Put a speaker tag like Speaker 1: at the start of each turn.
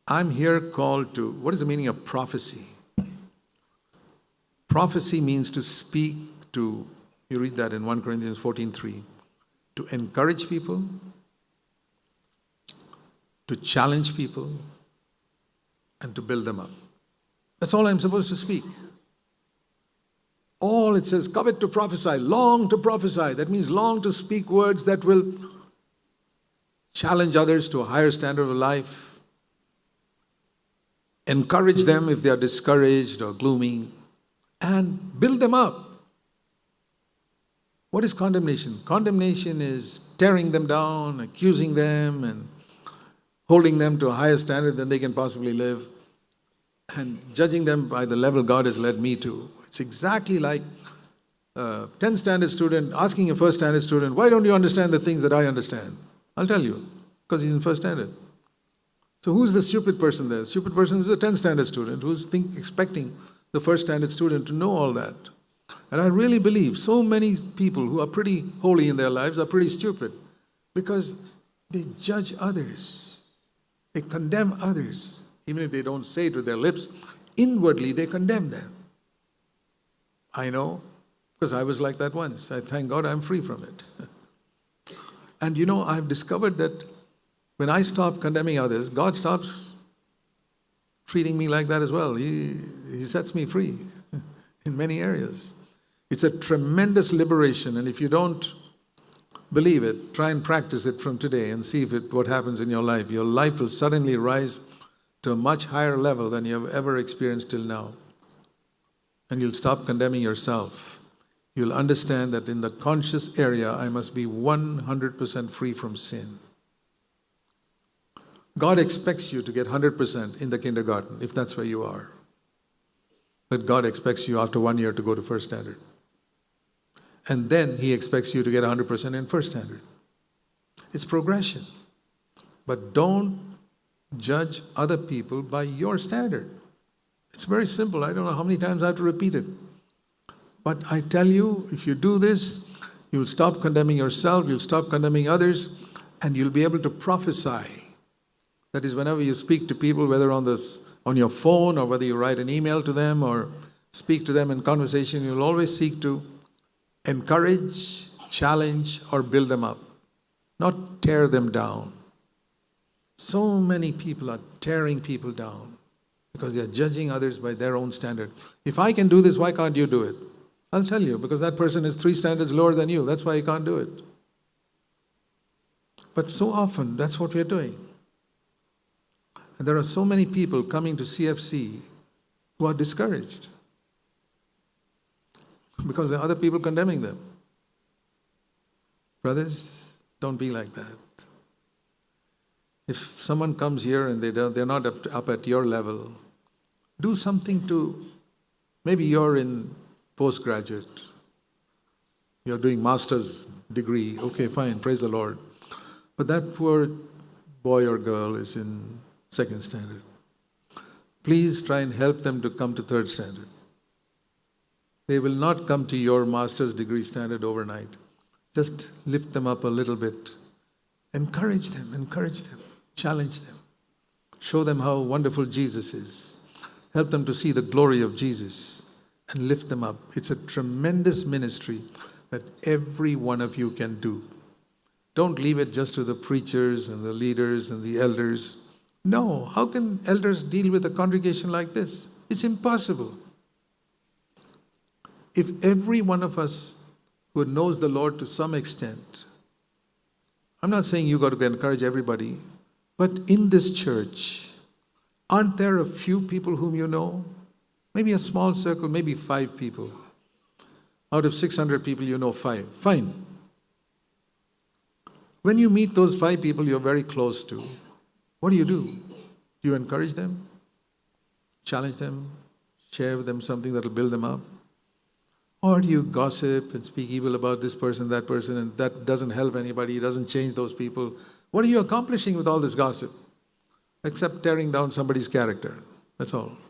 Speaker 1: I'm here called to, what is the meaning of prophecy? Prophecy means to speak to, you read that in 1 Corinthians 14:3, to encourage people, to challenge people, and to build them up. That's all I'm supposed to speak. All it says, covet to prophesy, long to prophesy. That means long to speak words that will challenge others to a higher standard of life, encourage them if they are discouraged or gloomy, and build them up. What is condemnation? Condemnation is tearing them down, accusing them, and holding them to a higher standard than they can possibly live, and judging them by the level God has led me to. It's exactly like a 10th standard student asking a first standard student, why don't you understand the things that I understand? I'll tell you, because he's in first standard. So who's the stupid person there? The stupid person is the 10th standard student who's expecting the first standard student to know all that. And I really believe so many people who are pretty holy in their lives are pretty stupid because they judge others. They condemn others. Even if they don't say it with their lips, inwardly they condemn them. I know, because I was like that once. I thank God I'm free from it. And I've discovered that when I stop condemning others, God stops treating me like that as well. He sets me free in many areas. It's a tremendous liberation, and if you don't believe it, try and practice it from today and see what happens in your life. Your life will suddenly rise to a much higher level than you have ever experienced till now. And you'll stop condemning yourself. You'll understand that in the conscious area, I must be 100% free from sin. God expects you to get 100% in the kindergarten, if that's where you are. But God expects you after 1 year to go to first standard. And then He expects you to get 100% in first standard. It's progression. But don't judge other people by your standard. It's very simple. I don't know how many times I have to repeat it. But I tell you, if you do this, you'll stop condemning yourself, you'll stop condemning others, and you'll be able to prophesy. That is, whenever you speak to people, whether on your phone or whether you write an email to them or speak to them in conversation, you'll always seek to encourage, challenge, or build them up, not tear them down. So many people are tearing people down because they are judging others by their own standard. If I can do this, why can't you do it? I'll tell you, because that person is 3 standards lower than you. That's why you can't do it. But so often, that's what we're doing. And there are so many people coming to CFC who are discouraged because there are other people condemning them. Brothers, don't be like that. If someone comes here and they're not up at your level, do something to, maybe you're in postgraduate, you're doing master's degree, okay, fine, praise the Lord. But that poor boy or girl is in 2nd standard. Please try and help them to come to 3rd standard. They will not come to your master's degree standard overnight. Just lift them up a little bit. Encourage them, challenge them. Show them how wonderful Jesus is. Help them to see the glory of Jesus and lift them up. It's a tremendous ministry that every one of you can do. Don't leave it just to the preachers and the leaders and the elders. No, how can elders deal with a congregation like this? It's impossible. If every one of us who knows the Lord to some extent, I'm not saying you got to encourage everybody, but in this church, aren't there a few people whom you know? Maybe a small circle, maybe 5 people. Out of 600 people, you know 5. Fine. When you meet those 5 people you're very close to, what do? Do you encourage them? Challenge them? Share with them something that will build them up? Or do you gossip and speak evil about this person, that person, and that doesn't help anybody, it doesn't change those people? What are you accomplishing with all this gossip? Except tearing down somebody's character. That's all.